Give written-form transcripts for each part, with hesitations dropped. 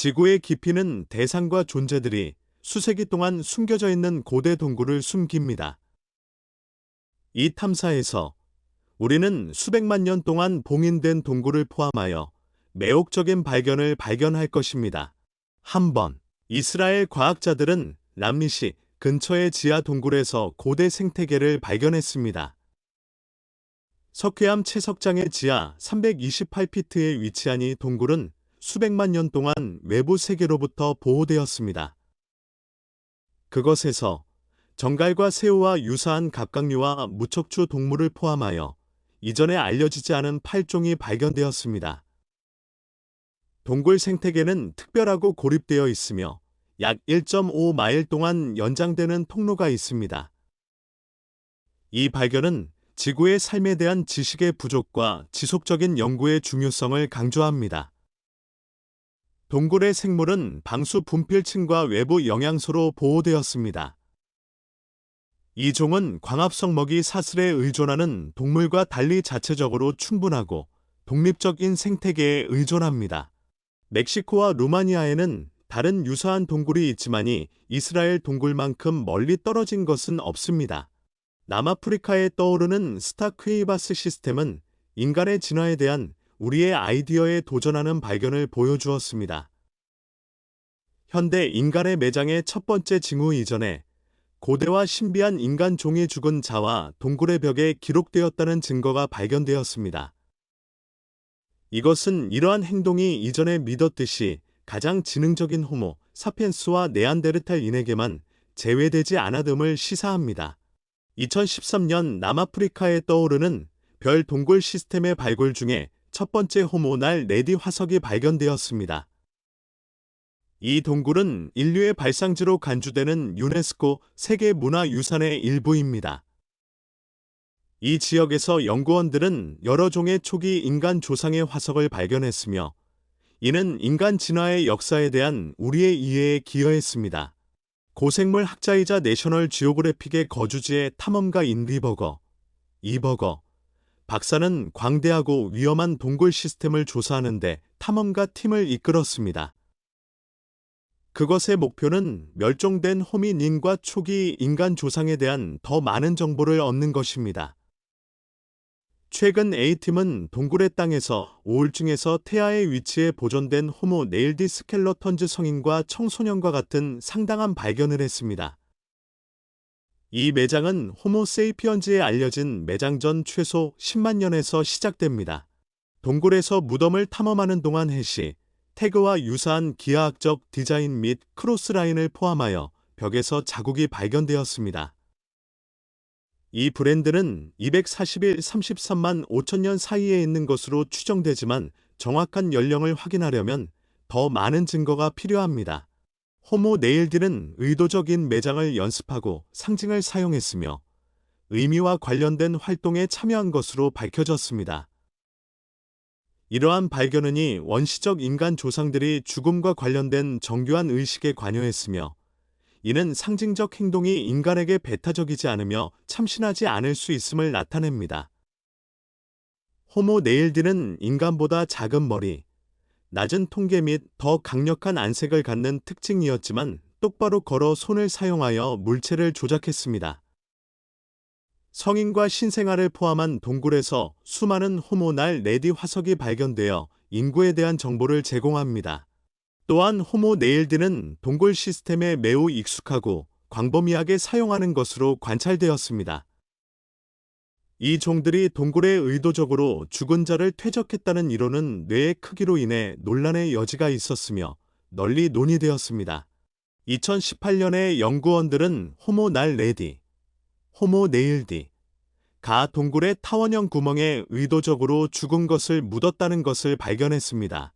지구의 깊이는 대상과 존재들이 수세기 동안 숨겨져 있는 고대 동굴을 숨깁니다. 이 탐사에서 우리는 수백만 년 동안 봉인된 동굴을 포함하여 매혹적인 발견을 발견할 것입니다. 한번 이스라엘 과학자들은 람리시 근처의 지하 동굴에서 고대 생태계를 발견했습니다. 석회암 채석장의 지하 328피트에 위치한 이 동굴은 수백만 년 동안 외부 세계로부터 보호되었습니다. 그것에서 정갈과 새우와 유사한 갑각류와 무척추 동물을 포함하여 이전에 알려지지 않은 8종이 발견되었습니다. 동굴 생태계는 특별하고 고립되어 있으며 약 1.5마일 동안 연장되는 통로가 있습니다. 이 발견은 지구의 삶에 대한 지식의 부족과 지속적인 연구의 중요성을 강조합니다. 동굴의 생물은 방수 분필층과 외부 영양소로 보호되었습니다. 이 종은 광합성 먹이 사슬에 의존하는 동물과 달리 자체적으로 충분하고 독립적인 생태계에 의존합니다. 멕시코와 루마니아에는 다른 유사한 동굴이 있지만이 이스라엘 동굴만큼 멀리 떨어진 것은 없습니다. 남아프리카에 떠오르는 스타크웨이바스 시스템은 인간의 진화에 대한 우리의 아이디어에 도전하는 발견을 보여주었습니다. 현대 인간의 매장의 첫 번째 징후 이전에 고대와 신비한 인간 종이 죽은 자와 동굴의 벽에 기록되었다는 증거가 발견되었습니다. 이것은 이러한 행동이 이전에 믿었듯이 가장 지능적인 호모, 사피엔스와 네안데르탈인에게만 제외되지 않았음을 시사합니다. 2013년 남아프리카에 떠오르는 별 동굴 시스템의 발굴 중에 첫 번째 호모 날 레디 화석이 발견되었습니다. 이 동굴은 인류의 발상지로 간주되는 유네스코 세계문화유산의 일부입니다. 이 지역에서 연구원들은 여러 종의 초기 인간 조상의 화석을 발견했으며 이는 인간 진화의 역사에 대한 우리의 이해에 기여했습니다. 고생물 학자이자 내셔널 지오그래픽의 거주지의 탐험가인 이버거 박사는 광대하고 위험한 동굴 시스템을 조사하는데 탐험가 팀을 이끌었습니다. 그것의 목표는 멸종된 호미닌과 초기 인간 조상에 대한 더 많은 정보를 얻는 것입니다. 최근 A팀은 동굴의 땅에서 우울증에서 태아의 위치에 보존된 호모 네일디 스켈러턴즈 성인과 청소년과 같은 상당한 발견을 했습니다. 이 매장은 호모 세이피언즈에 알려진 매장 전 최소 10만 년에서 시작됩니다. 동굴에서 무덤을 탐험하는 동안 해시, 태그와 유사한 기하학적 디자인 및 크로스라인을 포함하여 벽에서 자국이 발견되었습니다. 이 브랜드는 241 33만 5천 년 사이에 있는 것으로 추정되지만 정확한 연령을 확인하려면 더 많은 증거가 필요합니다. 호모 네일디는 의도적인 매장을 연습하고 상징을 사용했으며 의미와 관련된 활동에 참여한 것으로 밝혀졌습니다. 이러한 발견은 원시적 인간 조상들이 죽음과 관련된 정교한 의식에 관여했으며 이는 상징적 행동이 인간에게 배타적이지 않으며 참신하지 않을 수 있음을 나타냅니다. 호모 네일디는 인간보다 작은 머리, 낮은 통계 및 더 강력한 안색을 갖는 특징이었지만 똑바로 걸어 손을 사용하여 물체를 조작했습니다. 성인과 신생아를 포함한 동굴에서 수많은 호모 날 레디 화석이 발견되어 인구에 대한 정보를 제공합니다. 또한 호모 네일디는 동굴 시스템에 매우 익숙하고 광범위하게 사용하는 것으로 관찰되었습니다. 이 종들이 동굴에 의도적으로 죽은 자를 퇴적했다는 이론은 뇌의 크기로 인해 논란의 여지가 있었으며 널리 논의되었습니다. 2018년에 연구원들은 호모 날 레디, 호모 네일디, 가 동굴의 타원형 구멍에 의도적으로 죽은 것을 묻었다는 것을 발견했습니다.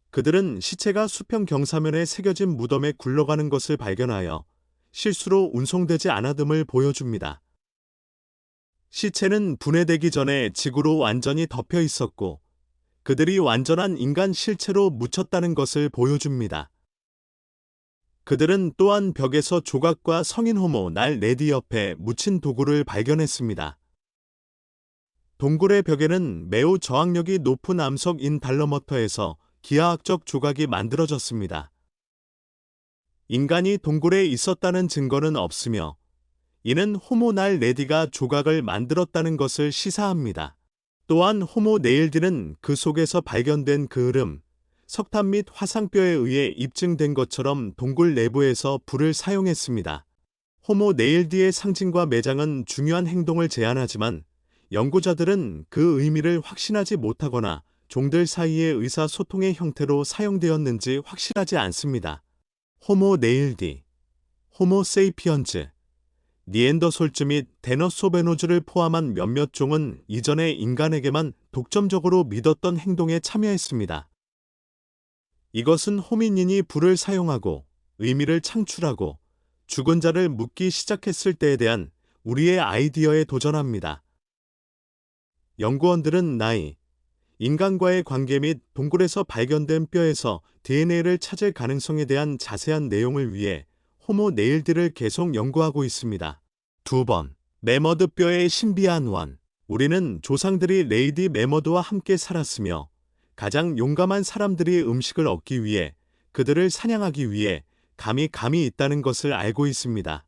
그들은 시체가 수평 경사면에 새겨진 무덤에 굴러가는 것을 발견하여 실수로 운송되지 않았음을 보여줍니다. 시체는 분해되기 전에 지구로 완전히 덮여 있었고 그들이 완전한 인간 실체로 묻혔다는 것을 보여줍니다. 그들은 또한 벽에서 조각과 성인 호모 날 레디 옆에 묻힌 도구를 발견했습니다. 동굴의 벽에는 매우 저항력이 높은 암석 인달러머터에서 기하학적 조각이 만들어졌습니다. 인간이 동굴에 있었다는 증거는 없으며 이는 호모 날레디가 조각을 만들었다는 것을 시사합니다. 또한 호모 네일디는 그 속에서 발견된 그 흐름, 석탄 및 화상뼈에 의해 입증된 것처럼 동굴 내부에서 불을 사용했습니다. 호모 네일디의 상징과 매장은 중요한 행동을 제안하지만 연구자들은 그 의미를 확신하지 못하거나 종들 사이의 의사소통의 형태로 사용되었는지 확실하지 않습니다. 호모 네일디, 호모 세이피언즈, 니엔더솔즈 및 데너소베노즈를 포함한 몇몇 종은 이전에 인간에게만 독점적으로 믿었던 행동에 참여했습니다. 이것은 호미닌이 불을 사용하고 의미를 창출하고 죽은 자를 묻기 시작했을 때에 대한 우리의 아이디어에 도전합니다. 연구원들은 나이, 인간과의 관계 및 동굴에서 발견된 뼈에서 DNA를 찾을 가능성에 대한 자세한 내용을 위해 호모 네일디를 계속 연구하고 있습니다. 2번, 매머드 뼈의 신비한 원. 우리는 조상들이 레이디 매머드와 함께 살았으며 가장 용감한 사람들이 음식을 얻기 위해 그들을 사냥하기 위해 감이 있다는 것을 알고 있습니다.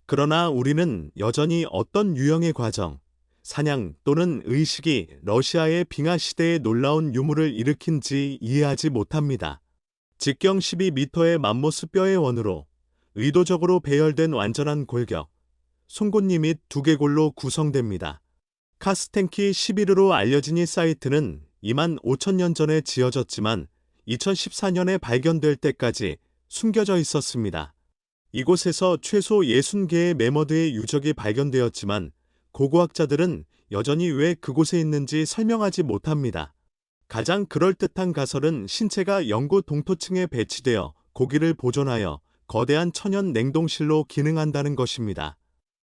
그러나 우리는 여전히 어떤 유형의 과정, 사냥 또는 의식이 러시아의 빙하 시대에 놀라운 유물을 일으킨지 이해하지 못합니다. 직경 12m의 맘모스 뼈의 원으로 의도적으로 배열된 완전한 골격, 송곳니 및 두개골로 구성됩니다. 카스텐키 11으로 알려진 이 사이트는 25,000년 전에 지어졌지만 2014년에 발견될 때까지 숨겨져 있었습니다. 이곳에서 최소 60개의 매머드의 유적이 발견되었지만 고고학자들은 여전히 왜 그곳에 있는지 설명하지 못합니다. 가장 그럴듯한 가설은 신체가 영구 동토층에 배치되어 고기를 보존하여 거대한 천연 냉동실로 기능한다는 것입니다.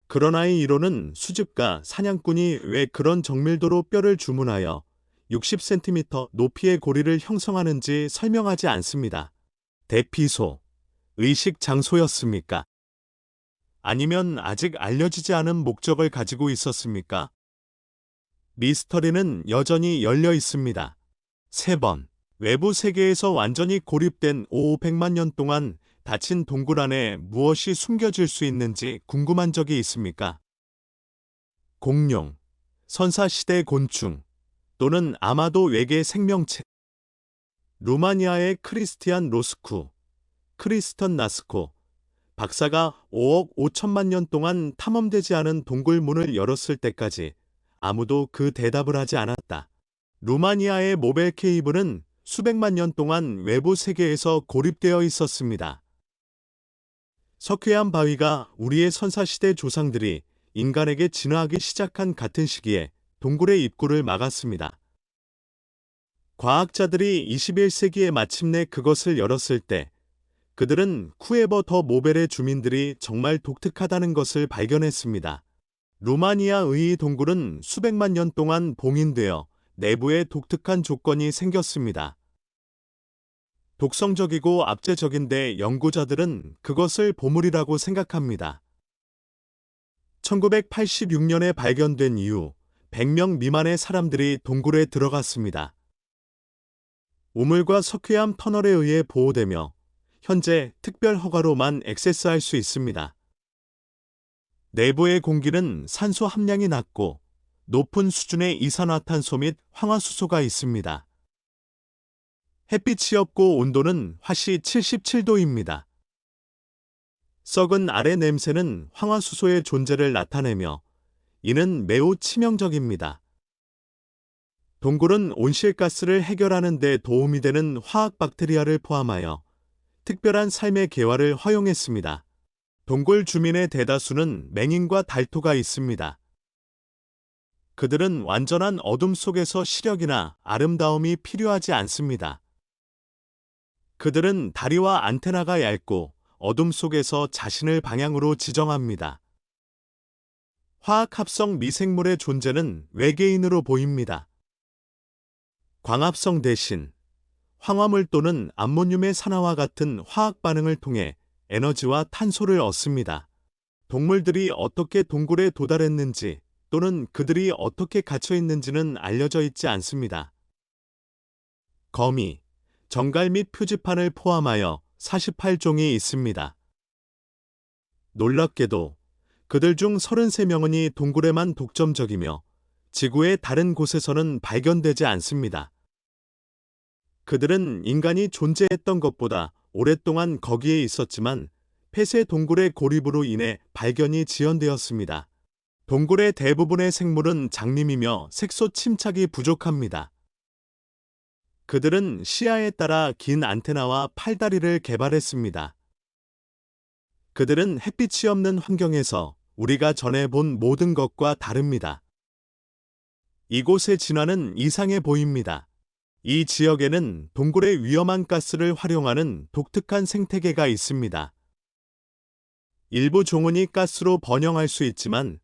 그러나 이 이론은 수집가, 사냥꾼이 왜 그런 정밀도로 뼈를 주문하여 60cm 높이의 고리를 형성하는지 설명하지 않습니다. 대피소, 의식 장소였습니까? 아니면 아직 알려지지 않은 목적을 가지고 있었습니까? 미스터리는 여전히 열려 있습니다. 3번, 외부 세계에서 완전히 고립된 500만 년 동안 닫힌 동굴 안에 무엇이 숨겨질 수 있는지 궁금한 적이 있습니까? 공룡, 선사시대 곤충, 또는 아마도 외계 생명체. 루마니아의 크리스티안 로스쿠, 크리스턴 나스코, 박사가 5억 5천만 년 동안 탐험되지 않은 동굴 문을 열었을 때까지 아무도 그 대답을 하지 않았다. 루마니아의 모벨 케이브는 수백만 년 동안 외부 세계에서 고립되어 있었습니다. 석회암 바위가 우리의 선사시대 조상들이 인간에게 진화하기 시작한 같은 시기에 동굴의 입구를 막았습니다. 과학자들이 21세기에 마침내 그것을 열었을 때 그들은 쿠에버 더 모벨의 주민들이 정말 독특하다는 것을 발견했습니다. 루마니아의 동굴은 수백만 년 동안 봉인되어 내부에 독특한 조건이 생겼습니다. 독성적이고 압제적인데 연구자들은 그것을 보물이라고 생각합니다. 1986년에 발견된 이후 100명 미만의 사람들이 동굴에 들어갔습니다. 우물과 석회암 터널에 의해 보호되며 현재 특별 허가로만 액세스할 수 있습니다. 내부의 공기는 산소 함량이 낮고 높은 수준의 이산화탄소 및 황화수소가 있습니다. 햇빛이 없고 온도는 화씨 77도입니다. 썩은 아래 냄새는 황화수소의 존재를 나타내며 이는 매우 치명적입니다. 동굴은 온실가스를 해결하는 데 도움이 되는 화학 박테리아를 포함하여 특별한 삶의 개화를 허용했습니다. 동굴 주민의 대다수는 맹인과 달토가 있습니다. 그들은 완전한 어둠 속에서 시력이나 아름다움이 필요하지 않습니다. 그들은 다리와 안테나가 얇고 어둠 속에서 자신을 방향으로 지정합니다. 화학합성 미생물의 존재는 외계인으로 보입니다. 광합성 대신 황화물 또는 암모늄의 산화와 같은 화학 반응을 통해 에너지와 탄소를 얻습니다. 동물들이 어떻게 동굴에 도달했는지 또는 그들이 어떻게 갇혀 있는지는 알려져 있지 않습니다. 거미, 정갈 및 표지판을 포함하여 48종이 있습니다. 놀랍게도 그들 중 33명은 동굴에만 독점적이며 지구의 다른 곳에서는 발견되지 않습니다. 그들은 인간이 존재했던 것보다 오랫동안 거기에 있었지만 폐쇄 동굴의 고립으로 인해 발견이 지연되었습니다. 동굴의 대부분의 생물은 장림이며 색소 침착이 부족합니다. 그들은 시야에 따라 긴 안테나와 팔다리를 개발했습니다. 그들은 햇빛이 없는 환경에서 우리가 전에 본 모든 것과 다릅니다. 이곳의 진화는 이상해 보입니다. 이 지역에는 동굴의 위험한 가스를 활용하는 독특한 생태계가 있습니다. 일부 종은 이 가스로 번영할 수 있지만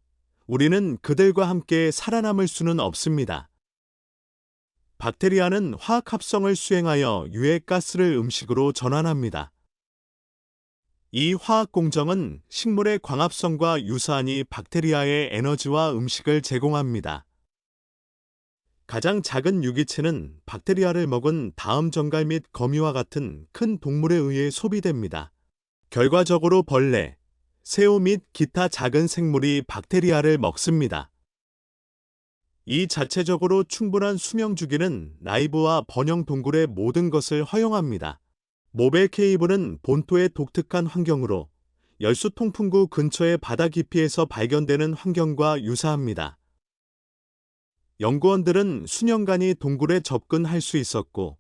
우리는 그들과 함께 살아남을 수는 없습니다. 박테리아는 화학 합성을 수행하여 유해가스를 음식으로 전환합니다. 이 화학 공정은 식물의 광합성과 유사하니 박테리아의 에너지와 음식을 제공합니다. 가장 작은 유기체는 박테리아를 먹은 다음 정갈 및 거미와 같은 큰 동물에 의해 소비됩니다. 결과적으로 벌레, 새우 및 기타 작은 생물이 박테리아를 먹습니다. 이 자체적으로 충분한 수명 주기는 라이브와 번영 동굴의 모든 것을 허용합니다. 모벨 케이브는 본토의 독특한 환경으로 열수 통풍구 근처의 바다 깊이에서 발견되는 환경과 유사합니다. 연구원들은 수년간이 동굴에 접근할 수 있었고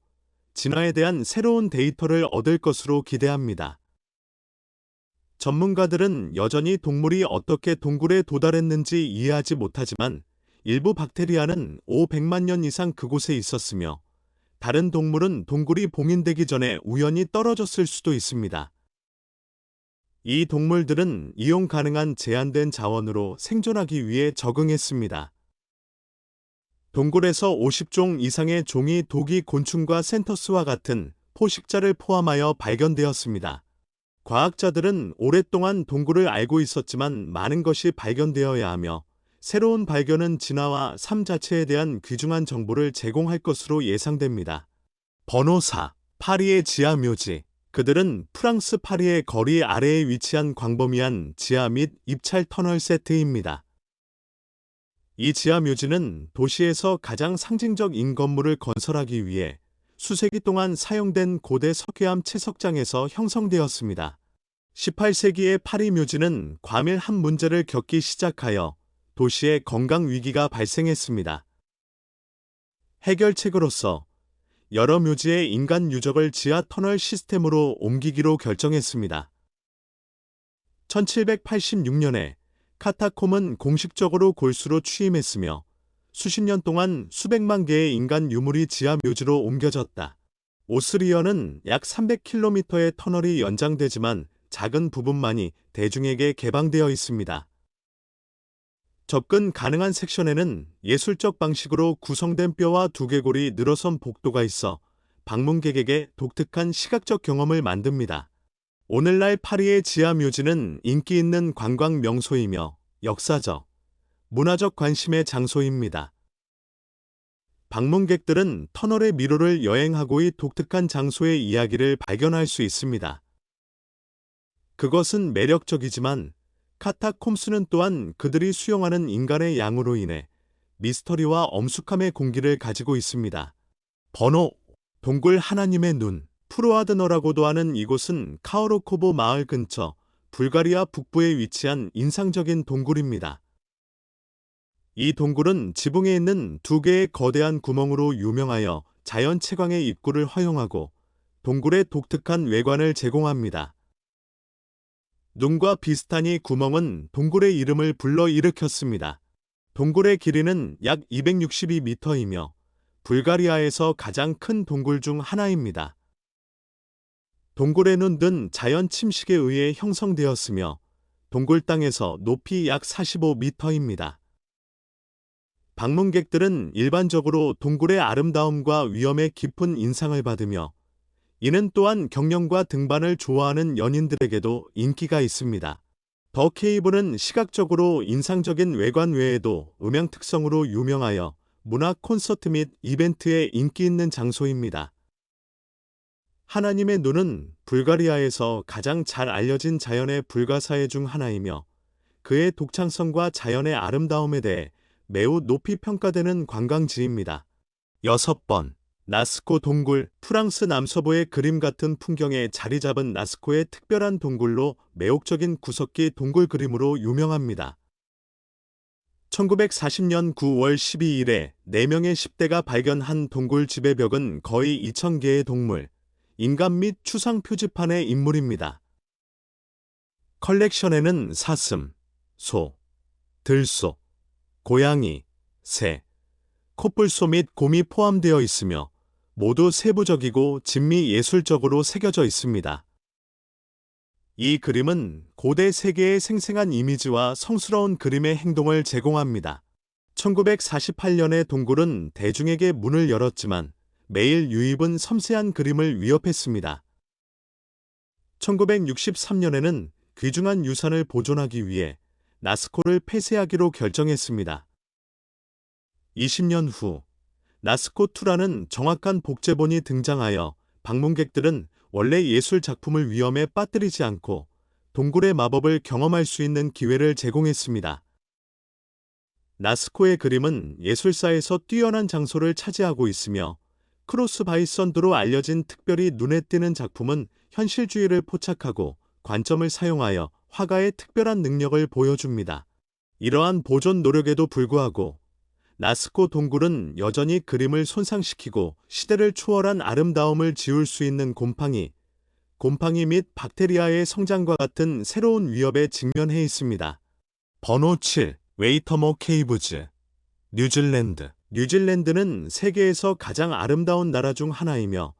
진화에 대한 새로운 데이터를 얻을 것으로 기대합니다. 전문가들은 여전히 동물이 어떻게 동굴에 도달했는지 이해하지 못하지만 일부 박테리아는 500만 년 이상 그곳에 있었으며 다른 동물은 동굴이 봉인되기 전에 우연히 떨어졌을 수도 있습니다. 이 동물들은 이용 가능한 제한된 자원으로 생존하기 위해 적응했습니다. 동굴에서 50종 이상의 종이 독이 곤충과 센터스와 같은 포식자를 포함하여 발견되었습니다. 과학자들은 오랫동안 동굴을 알고 있었지만 많은 것이 발견되어야 하며 새로운 발견은 진화와 삶 자체에 대한 귀중한 정보를 제공할 것으로 예상됩니다. 번호 4. 파리의 지하 묘지. 그들은 프랑스 파리의 거리 아래에 위치한 광범위한 지하 및 입찰 터널 세트입니다. 이 지하 묘지는 도시에서 가장 상징적인 건물을 건설하기 위해 수세기 동안 사용된 고대 석회암 채석장에서 형성되었습니다. 18세기의 파리 묘지는 과밀 한 문제를 겪기 시작하여 도시의 건강 위기가 발생했습니다. 해결책으로서 여러 묘지의 인간 유적을 지하 터널 시스템으로 옮기기로 결정했습니다. 1786년에 카타콤은 공식적으로 골수로 취임했으며 수십 년 동안 수백만 개의 인간 유물이 지하 묘지로 옮겨졌다. 오스리언은 약 300km의 터널이 연장되지만 작은 부분만이 대중에게 개방되어 있습니다. 접근 가능한 섹션에는 예술적 방식으로 구성된 뼈와 두개골이 늘어선 복도가 있어 방문객에게 독특한 시각적 경험을 만듭니다. 오늘날 파리의 지하 묘지는 인기 있는 관광 명소이며 역사적, 문화적 관심의 장소입니다. 방문객들은 터널의 미로를 여행하고 이 독특한 장소의 이야기를 발견할 수 있습니다. 그것은 매력적이지만 카타콤스는 또한 그들이 수용하는 인간의 양으로 인해 미스터리와 엄숙함의 공기를 가지고 있습니다. 번호 동굴 하나님의 눈. 프로아드너라고도 하는 이곳은 카오로코보 마을 근처 불가리아 북부에 위치한 인상적인 동굴입니다. 이 동굴은 지붕에 있는 두 개의 거대한 구멍으로 유명하여 자연 채광의 입구를 허용하고 동굴의 독특한 외관을 제공합니다. 눈과 비슷한 이 구멍은 동굴의 이름을 불러일으켰습니다. 동굴의 길이는 약 262m이며 불가리아에서 가장 큰 동굴 중 하나입니다. 동굴의 눈은 자연 침식에 의해 형성되었으며 동굴 땅에서 높이 약 45m입니다. 방문객들은 일반적으로 동굴의 아름다움과 위험의 깊은 인상을 받으며 이는 또한 경영과 등반을 좋아하는 연인들에게도 인기가 있습니다. 더 케이브는 시각적으로 인상적인 외관 외에도 음향 특성으로 유명하여 문화 콘서트 및 이벤트에 인기 있는 장소입니다. 하나님의 눈은 불가리아에서 가장 잘 알려진 자연의 불가사의 중 하나이며 그의 독창성과 자연의 아름다움에 대해 매우 높이 평가되는 관광지입니다. 6번. 나스코 동굴. 프랑스 남서부의 그림 같은 풍경에 자리 잡은 나스코의 특별한 동굴로 매혹적인 구석기 동굴 그림으로 유명합니다. 1940년 9월 12일에 4명의 10대가 발견한 동굴 지배벽은 거의 2,000개의 동물, 인간 및 추상 표지판의 인물입니다. 컬렉션에는 사슴, 소, 들소, 고양이, 새, 코뿔소 및 곰이 포함되어 있으며 모두 세부적이고 진미 예술적으로 새겨져 있습니다. 이 그림은 고대 세계의 생생한 이미지와 성스러운 그림의 행동을 제공합니다. 1948년에 동굴은 대중에게 문을 열었지만 매일 유입은 섬세한 그림을 위협했습니다. 1963년에는 귀중한 유산을 보존하기 위해 나스코를 폐쇄하기로 결정했습니다. 20년 후 나스코2라는 정확한 복제본이 등장하여 방문객들은 원래 예술 작품을 위험에 빠뜨리지 않고 동굴의 마법을 경험할 수 있는 기회를 제공했습니다. 나스코의 그림은 예술사에서 뛰어난 장소를 차지하고 있으며 크로스 바이선드로 알려진 특별히 눈에 띄는 작품은 현실주의를 포착하고 관점을 사용하여 화가의 특별한 능력을 보여줍니다. 이러한 보존 노력에도 불구하고 나스코 동굴은 여전히 그림을 손상시키고 시대를 초월한 아름다움을 지울 수 있는 곰팡이 및 박테리아의 성장과 같은 새로운 위협에 직면해 있습니다. 번호 7. 웨이터모 케이브즈. 뉴질랜드. 뉴질랜드는 세계에서 가장 아름다운 나라 중 하나이며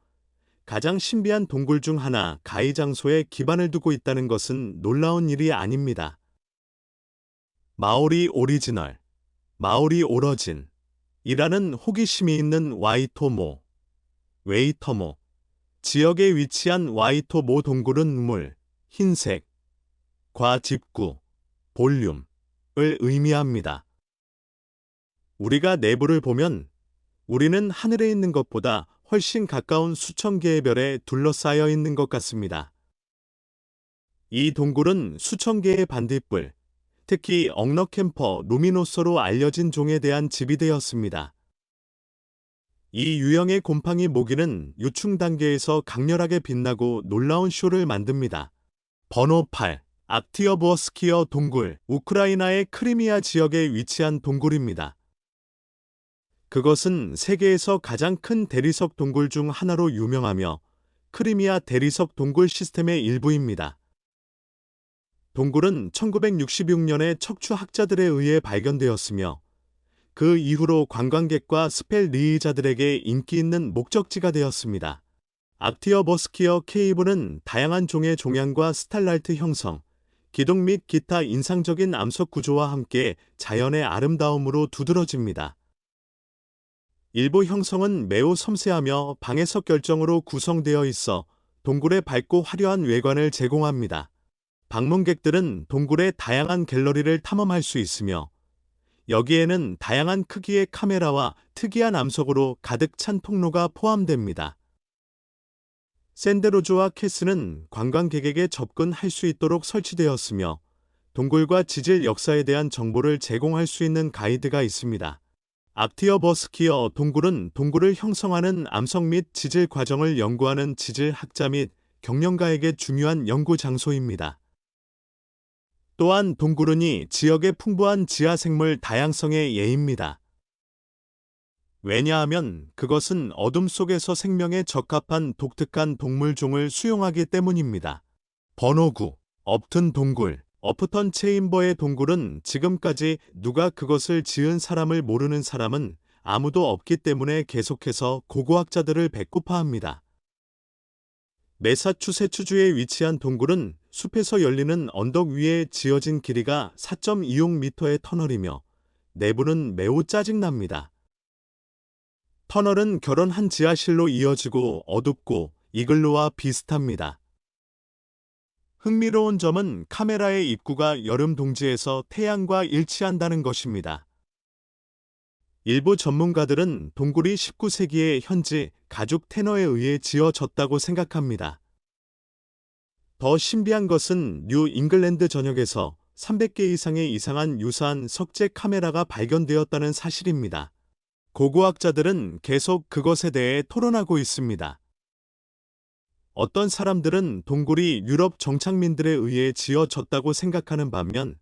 가장 신비한 동굴 중 하나 가이 장소에 기반을 두고 있다는 것은 놀라운 일이 아닙니다. 마오리 오리지널, 마오리 오러진 이라는 호기심이 있는 와이토모, 웨이터모 지역에 위치한 와이토모 동굴은 물, 흰색, 과집구, 볼륨을 의미합니다. 우리가 내부를 보면 우리는 하늘에 있는 것보다 훨씬 가까운 수천 개의 별에 둘러싸여 있는 것 같습니다. 이 동굴은 수천 개의 반딧불, 특히 엉너캠퍼 루미노서로 알려진 종에 대한 집이 되었습니다. 이 유형의 곰팡이 모기는 유충 단계에서 강렬하게 빛나고 놀라운 쇼를 만듭니다. 번호 8. 악티어부어스키어 동굴. 우크라이나의 크리미아 지역에 위치한 동굴입니다. 그것은 세계에서 가장 큰 대리석 동굴 중 하나로 유명하며 크리미아 대리석 동굴 시스템의 일부입니다. 동굴은 1966년에 척추학자들에 의해 발견되었으며 그 이후로 관광객과 스펠리이자들에게 인기 있는 목적지가 되었습니다. 악티어버스키어 케이브는 다양한 종의 종양과 스탈라이트 형성, 기둥 및 기타 인상적인 암석 구조와 함께 자연의 아름다움으로 두드러집니다. 일부 형성은 매우 섬세하며 방해석 결정으로 구성되어 있어 동굴의 밝고 화려한 외관을 제공합니다. 방문객들은 동굴의 다양한 갤러리를 탐험할 수 있으며 여기에는 다양한 크기의 카메라와 특이한 암석으로 가득 찬 통로가 포함됩니다. 샌드로즈와 캐스는 관광객에게 접근할 수 있도록 설치되었으며 동굴과 지질 역사에 대한 정보를 제공할 수 있는 가이드가 있습니다. 악티어버스키어 동굴은 동굴을 형성하는 암석 및 지질 과정을 연구하는 지질학자 및 경영가에게 중요한 연구 장소입니다. 또한 동굴은 이 지역의 풍부한 지하생물 다양성의 예입니다. 왜냐하면 그것은 어둠 속에서 생명에 적합한 독특한 동물종을 수용하기 때문입니다. 번호 9. 업튼 동굴. 어프턴 체인버의 동굴은 지금까지 누가 그것을 지은 사람을 모르는 사람은 아무도 없기 때문에 계속해서 고고학자들을 배꼽화합니다. 매사추세츠주에 위치한 동굴은 숲에서 열리는 언덕 위에 지어진 길이가 4.26m의 터널이며 내부는 매우 짜증납니다. 터널은 결혼한 지하실로 이어지고 어둡고 이글루와 비슷합니다. 흥미로운 점은 카메라의 입구가 여름 동지에서 태양과 일치한다는 것입니다. 일부 전문가들은 동굴이 19세기에 현지 가죽 테너에 의해 지어졌다고 생각합니다. 더 신비한 것은 뉴 잉글랜드 전역에서 300개 이상의 이상한 유사한 석재 카메라가 발견되었다는 사실입니다. 고고학자들은 계속 그것에 대해 토론하고 있습니다. 어떤 사람들은 동굴이 유럽 정착민들에 의해 지어졌다고 생각하는 반면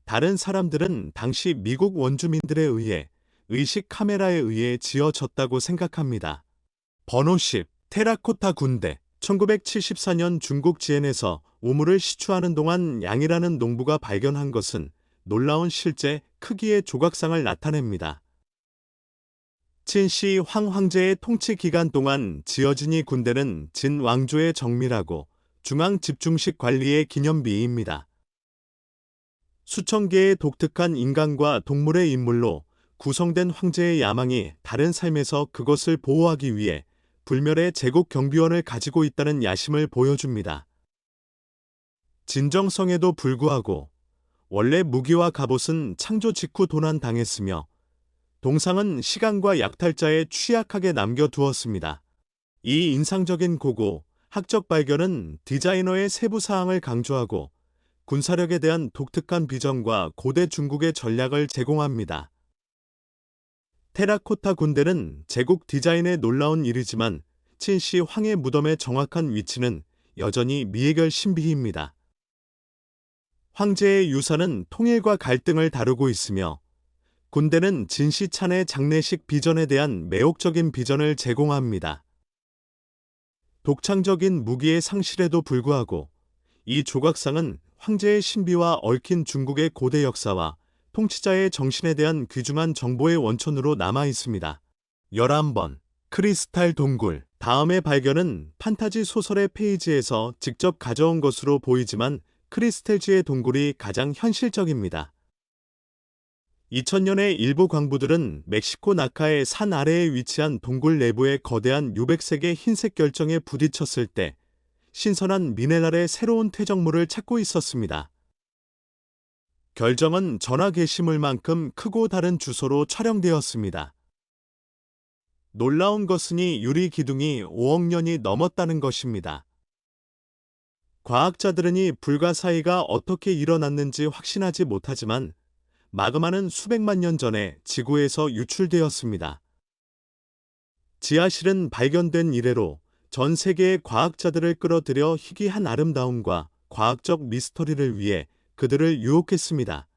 다른 사람들은 당시 미국 원주민들에 의해 의식 카메라에 의해 지어졌다고 생각합니다. 번호 10. 테라코타 군대. 1974년 중국 지엔에서 우물을 시추하는 동안 양이라는 농부가 발견한 것은 놀라운 실제 크기의 조각상을 나타냅니다. 친시 황 황제의 통치 기간 동안 지어진 이 군대는 진 왕조의 정밀하고 중앙 집중식 관리의 기념비입니다. 수천 개의 독특한 인간과 동물의 인물로 구성된 황제의 야망이 다른 삶에서 그것을 보호하기 위해 불멸의 제국 경비원을 가지고 있다는 야심을 보여줍니다. 진정성에도 불구하고 원래 무기와 갑옷은 창조 직후 도난당했으며 동상은 시간과 약탈자에 취약하게 남겨두었습니다. 이 인상적인 고고, 학적 발견은 디자이너의 세부 사항을 강조하고 군사력에 대한 독특한 비전과 고대 중국의 전략을 제공합니다. 테라코타 군대는 제국 디자인의 놀라운 일이지만 친시 황의 무덤의 정확한 위치는 여전히 미해결 신비입니다. 황제의 유산은 통일과 갈등을 다루고 있으며 군대는 진시찬의 장례식 비전에 대한 매혹적인 비전을 제공합니다. 독창적인 무기의 상실에도 불구하고 이 조각상은 황제의 신비와 얽힌 중국의 고대 역사와 통치자의 정신에 대한 귀중한 정보의 원천으로 남아 있습니다. 11번. 크리스탈 동굴. 다음의 발견은 판타지 소설의 페이지에서 직접 가져온 것으로 보이지만 크리스탈지의 동굴이 가장 현실적입니다. 2000년에 일부 광부들은 멕시코 나카의 산 아래에 위치한 동굴 내부의 거대한 유백색의 흰색 결정에 부딪혔을 때 신선한 미네랄의 새로운 퇴적물을 찾고 있었습니다. 결정은 전화 게시물만큼 크고 다른 주소로 촬영되었습니다. 놀라운 것은 이 유리 기둥이 5억 년이 넘었다는 것입니다. 과학자들은 이 불가사의가 어떻게 일어났는지 확신하지 못하지만 마그마는 수백만 년 전에 지구에서 유출되었습니다. 지하실은 발견된 이래로 전 세계의 과학자들을 끌어들여 희귀한 아름다움과 과학적 미스터리를 위해 그들을 유혹했습니다.